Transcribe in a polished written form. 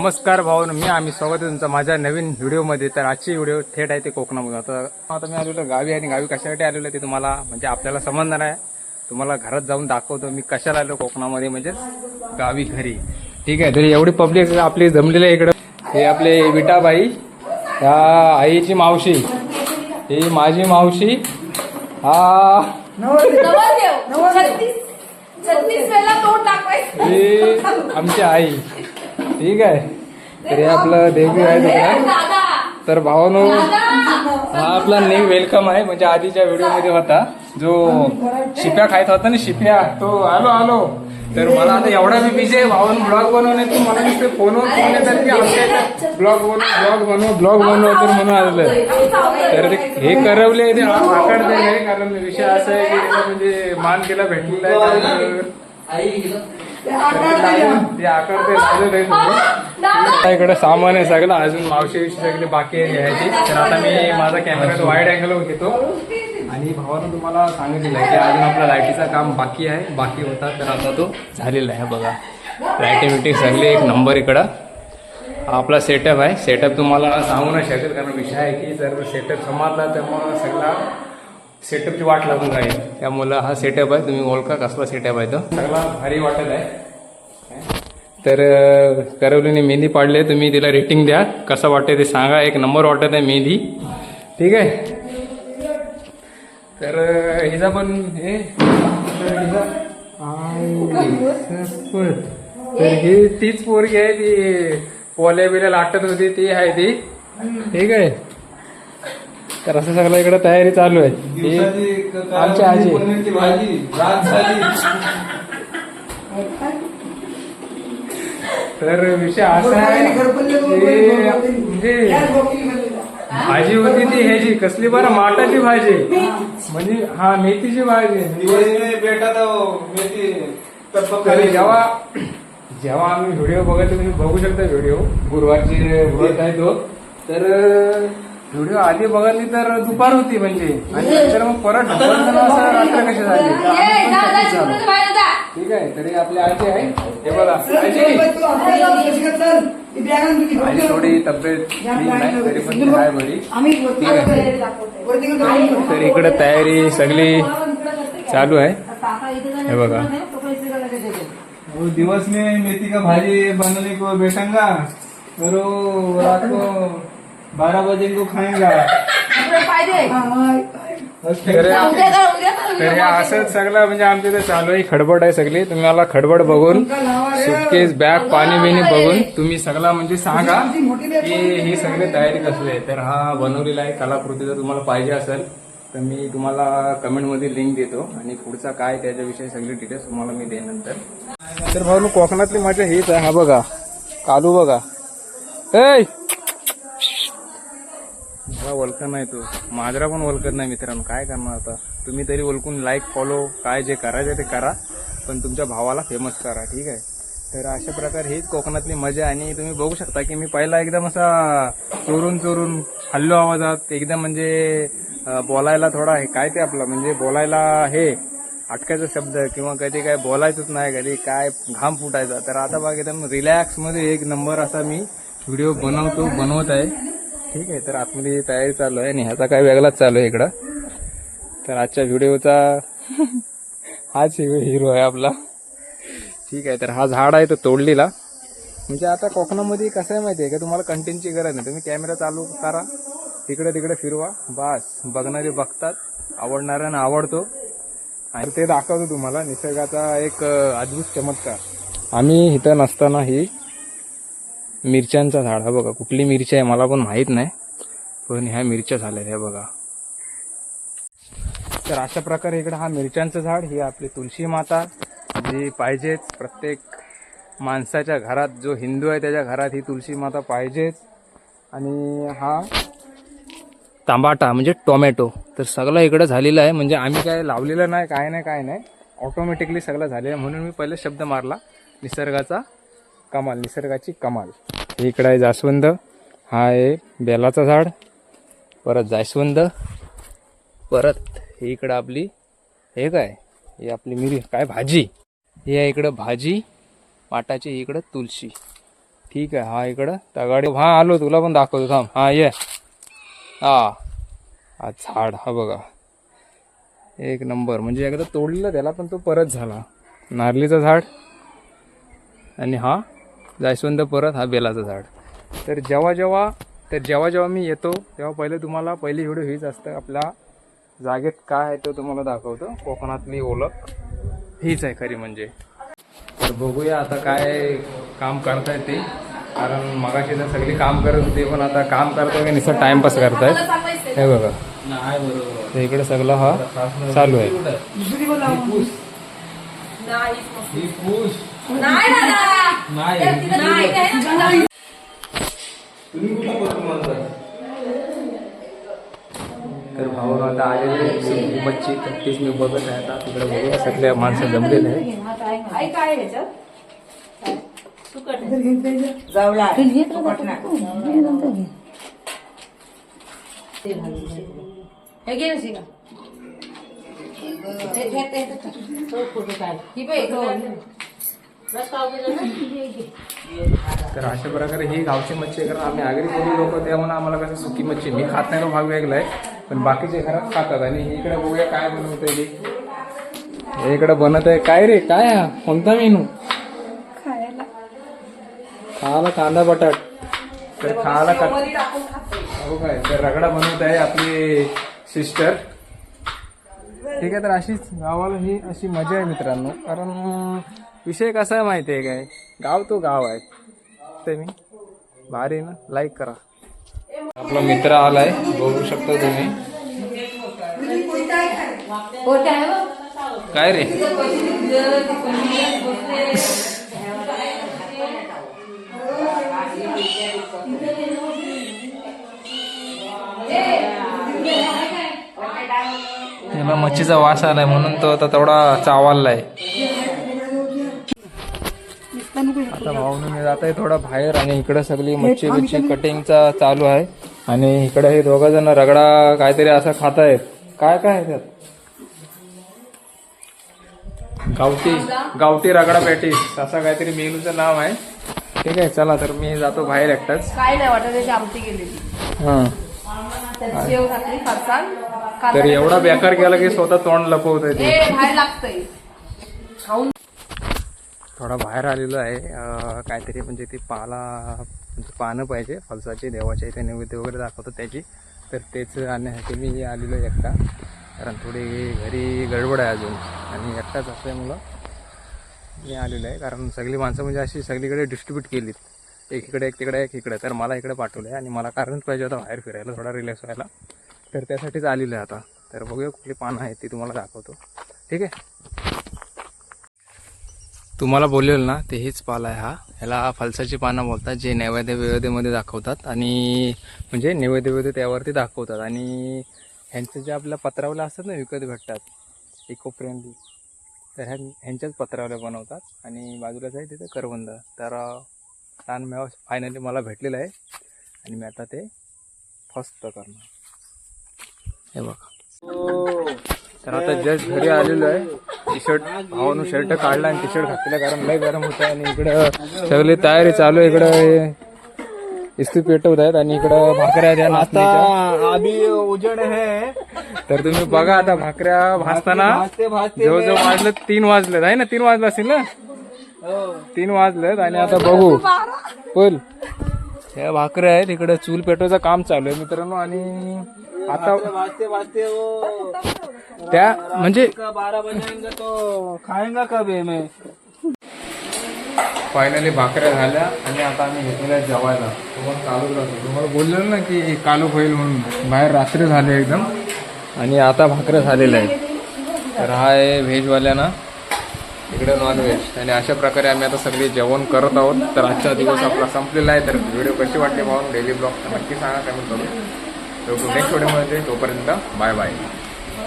नमस्कार भावांनो, आम्ही स्वागत आहे तुमचं माझ्या नवीन व्हिडिओमध्ये. तर आजची व्हिडिओ थेट आहे ते कोकणामध्ये. आता मी आलेलो गावी आणि गावी कशासाठी आलेलो ते तुम्हाला म्हणजे आपल्याला समजणार आहे. तुम्हाला घरात जाऊन दाखवतो मी कशाला आलो कोकणामध्ये, म्हणजे गावी घरी. ठीक आहे, तरी एवढी पब्लिक आपली जमलेली आहे इकडं. हे आपले विटाबाई, ह्या आईची मावशी, ही माझी मावशी, हा ही आमची आई. ठीक आहे, तर हे आपलं देवी आहे तिकडे. तर भावानो, हा आपला न्यू वेलकम आहे. म्हणजे आधीच्या व्हिडिओमध्ये होता जो शिप्या खायचा होता ना, शिप्या, तो आलो. तर मला आता एवढा मी बिझी आहे भावानो ब्लॉग बनवण्यात, की मला नुसते फोनवर फोन येतात की आमच्या ब्लॉग बनव तर म्हणून आलेलं. तर हे करवले ते आकडते नाही, कारण विषय असा आहे की म्हणजे मान केला भेटलेला आहे. ते आकडते इकडे सामान आहे सगळं. अजून मावशी विषयी सगळी बाकी आहे घ्यायची. तर आता मी माझा कॅमेरा वाईड अँगल घेतो आणि भावानं तुम्हाला सांगितलेलं आहे की अजून आपला लाईटीचं काम बाकी होता. तर आता तो झालेला आहे. बघा, लाईटी सगळी एक नंबर. इकडं हा आपला सेटअप आहे. सेटअप तुम्हाला सांगू नाही शकेल, कारण विषय आहे की जर सेटअप समजला तर मग सगळा सेटअपची वाट लागून राहील. त्यामुळं हा सेटअप आहे. तुम्ही ओळखा कसला सेटअप आहे तो, सगळा भारी वाटत आहे. तर करवलीने मेहंदी पाडले, तुम्ही तिला रेटिंग द्या, कसं वाटतं ते सांगा. एक नंबर वाटत आहे मेहंदी. ठीक आहे, तर हिचा पण हे तर ही तीच पोरगी आहे, ती पोल्या बिल्या लाटत होती, ती आहे ती. ठीक आहे, तर असं सगळं इकडे तयारी चालू आहे. आमची आजी तर विषय असा आहे म्हणजे भाजी होती ती ह्याची कसली बरं, माटाची भाजी, म्हणजे हा मेथीची भाजी. जेव्हा आम्ही व्हिडिओ बघतो, तुम्ही बघू शकता व्हिडिओ, गुरुवारची व्रत आहे तो. तर व्हिडिओ आधी बघितली तर दुपार होती म्हणजे, आणि नंतर मग परत रात्र कशी झाली. ठीक आहे, तरी आपली आजी आहे. हे बघा, आजी थोडी तब्येत ठीक नाही, तरी पण आहे बरी. ठीक आहे, तर इकडे तयारी सगळी चालू आहे. हे बघा, दिवस में मेथी का भाजी बनने को बैठेगा, फिर रात को 12 बजे को खाएगा. तर हे असंच सगळं म्हणजे आमच्या इथे चालू आहे. खडबड आहे सगळी. तुम्ही मला खडबड बघून, सुटकेस, बॅग, पाणी बिणी बघून तुम्ही सगळं म्हणजे सांगा की ही सगळी तयारी कसली आहे. तर हा बनवलेला आहे कलाकृती. जर तुम्हाला पाहिजे असेल तर मी तुम्हाला कमेंटमध्ये लिंक देतो, आणि पुढचा काय त्याच्याविषयी सगळी डिटेल्स तुम्हाला मी देईन नंतर. तर भाऊ, कोकणातली मजा हीच आहे. हा बघा कालू, बघा मला ओळखत नाही, तो माजरा पण ओळखत नाही. मित्रांनो, काय करणार आता. तुम्ही तरी ओळखून लाईक, फॉलो, काय जे करायचं ते करा, पण तुमच्या भावाला फेमस करा. ठीक आहे, तर अशा प्रकारे हीच कोकणातली मजा. आणि तुम्ही बघू शकता की मी पहिला एकदम असा चोरून हल्लो आवाजात, एकदम म्हणजे बोलायला थोडा हे काय ते आपलं म्हणजे बोलायला हे अटकायचा शब्द, किंवा कधी काय बोलायचंच नाही, कधी काय घाम फुटायचा. तर आता बघा एकदम रिलॅक्समध्ये एक नंबर असा मी व्हिडिओ बनवत आहे. ठीक आहे, तर आतमध्ये तयारी चालू आहे आणि ह्याचा काय वेगळाच चालू आहे इकडं. तर आजच्या व्हिडिओचा हाच हिरो आहे आपला. ठीक आहे, तर हा झाड आहे तो तोडलेला. म्हणजे आता कोकणामध्ये कसं आहे माहिती आहे का, तुम्हाला कंटेंटची गरज नाही. तुम्ही कॅमेरा चालू करा, तिकडे तिकडे फिरवा, बस. बघणारे बघतात, आवडणाऱ्यांना आवडतो, आणि ते दाखवतो तुम्हाला निसर्गाचा एक अद्भुत चमत्कार. आम्ही इथं नसताना ही मिरच्यांचा झाड, हा बघा कुठली मिरची आहे मला पण माहीत नाही, पण ह्या मिरच्या झाल्या हे बघा. तर अशा प्रकारे इकडे हा मिरच्यांचं झाड, ही आपली तुळशी माता जी पाहिजेच प्रत्येक माणसाच्या घरात. जो हिंदू आहे त्याच्या घरात ही तुळशी माता पाहिजेच. आणि हा टमाटा म्हणजे टोमॅटो, तर सगळं इकडं झालेलं आहे. म्हणजे आम्ही काय लावलेलं नाही, काय नाही, ऑटोमॅटिकली सगळं झालेलं आहे. म्हणून मी पहिले शब्द मारला, निसर्गाचा कमाल, निसर्गाची कमाल. इकडं आहे जास्वंद, हा आहे बेलाचं झाड, परत जास्वंद, परत हे इकडं आपली हे काय, हे आपली मिरी काय भाजी, हे आहे इकडं भाजी पाटाची, इकडं तुळशी. ठीक आहे. हा इकडं त्या गाडी हा आलो तुला पण दाखवतो थांब. हा ये हा झाड हा बघा एक नंबर. म्हणजे एकदा तोडलेलं त्याला पण तो परत झाला. नारळीचं झाड आणि हा जास्वंद परत हा बेलाचं झाड. तर जेव्हा मी येतो तेव्हा पहिले तुम्हाला पहिली व्हिडिओ हीच असतं. आपल्या जागेत काय आहे तो तुम्हाला दाखवतो. कोकणातली ओळख हीच आहे खरी म्हणजे. तर बघूया आता काय काम करताय ते. कारण मगाशी तर सगळी काम करत होते पण आता काम करताय का नुसतं टाइमपास करतायत. हे बघा नाही बरोबर. तर इकडे सगळं हा चालू आहे. तर भाऊ आता आलेले सुकी मच्छी तर तीच मी बघत आहे. आता तिकडे बघूया सगळ्या माणसं जमलेले आहेत. तर अशा प्रकारे ही गावची मच्छी आहे. कारण आम्ही आगरी कोणी लोक त्यामुळे आम्हाला कसं सुकी मच्छी मी खात नाही तो भाग वेगळा आहे. पण बाकीचे घरात खातात. आणि इकडे बघूया काय बनवत आहे ते. इकडे बनत आहे काय रे काय हा कोणता मेनू खायला कांदा बटाट. तर खायला हो काय तर रगडा बनवत आहे आपली सिस्टर. ठीक आहे. तर अशीच गावाला ही अशी मजा आहे मित्रांनो. कारण विषय कसा आहे माहिती आहे काय गाव तो गाव आहे. ते मी भारी ना लाईक करा. आपला मित्र आलाय बघू शकता तुम्ही. काय रे त्याला मच्छीचा वास आलाय म्हणून तो आता तेवढा चावालाय. आता भाऊने मी जात आहे थोडा बाहेर. आणि इकडे सगळी मच्छी बिच्छी कटिंगचा चालू आहे. आणि इकडे हे दोघं जण रगडा काहीतरी असं खात आहेत. काय काय आहे त्यात गावठी रगडा पॅटीस असं काहीतरी मेनूचं नाव आहे. ठीक आहे चला तर मी जातो बाहेर एकटाच. काय नाही वाटत आमटी गेलेली. हा शेव घातली फरसाण. तर एवढा बेकार केला की स्वतः तोंड लपवत आहे ते. बाहेर लागतंय खाऊन. थोडा बाहेर आलेलो आहे. काहीतरी म्हणजे ती म्हणजे पानं पाहिजे फलसाची देवाच्या इथे नैवेद्य वगैरे दाखवतो त्याची. तर तेच आणण्यासाठी मी आलेलो आहे एकटा. कारण थोडी घरी गडबड आहे अजून. आणि एकटाच असल्यामुळं मी आलेलो आहे. कारण सगळी माणसं म्हणजे अशी सगळीकडे डिस्ट्रीब्यूट केलीत. एक इकडे एक तिकडे एक इकडे. तर मला इकडे पाठवलं आहे. आणि मला कारणच पाहिजे होता बाहेर फिरायला थोडा रिलॅक्स व्हायला. तर त्यासाठीच आलेलं आहे आता. तर बघूया कुठली पानं आहेत ती तुम्हाला दाखवतो. ठीक आहे. तुम्हाला बोलेल ना ते हेच पाला आहे हा. ह्याला फलसाची पानं बोलतात. जे नैवेद्यमध्ये दाखवतात. आणि म्हणजे नैवेद्य त्यावरती दाखवतात. आणि ह्यांचं जे आपल्या पत्रावल्या असतात ना विकत भेटतात इको फ्रेंडली. तर ह्यांच्याच पत्रावल्या बनवतात. आणि बाजूलाच आहे तिथे करवंद. तर छान मेवा फायनली मला भेटलेलं आहे. आणि मी आता ते फस्त करणार. हे बघा. तर आता जस्ट घरी आलेलो आहे. टी शर्ट भावानं शर्ट काढला आणि टी शर्ट घातलेला कारण लय गरम होतं. आणि इकडं सगळी तयारी चालू आहे. इकडं इस्त्री पेटवत आहेत. आणि इकडं भाकऱ्या द्या नाचणीच्या. अभी उजेड है. तर तुम्ही बघा आता भाकऱ्या भाजताना जवळजवळ वाजलं 3 वाजलेत आहे ना. 3 वाजलं असेल ना. 3 वाजलेत. आणि आता बघू बोल ह्या भाकऱ्या आहेत. इकडे चूल पेटवायचं काम चालू आहे मित्रांनो. आणि आता वाजते त्या म्हणजे 12 बजाएंगे तो खाएंगा कब है मैं. फायनली भाकऱ्या झाल्या. आणि आता आम्ही घेतलेल्या जेवायला. तुम्हाला चालू राहतो. तुम्हाला बोललेलं ना की कालू होईल म्हणून. बाहेर रात्री झाले एकदम. आणि आता भाकऱ्या झालेल्या आहेत. तर हा आहे व्हेजवाल्यांना इकडे नॉनव्हेज. आणि अशा प्रकारे आम्ही आता सगळे जेवण करत आहोत. तर आजचा दिवस आपला संपलेला आहे. तर व्हिडिओ कशी वाटली पाहून डेली ब्लॉग नक्की सांगा कमेंट करून. नेक्स्ट व्हिडिओमध्ये तोपर्यंत बाय बाय.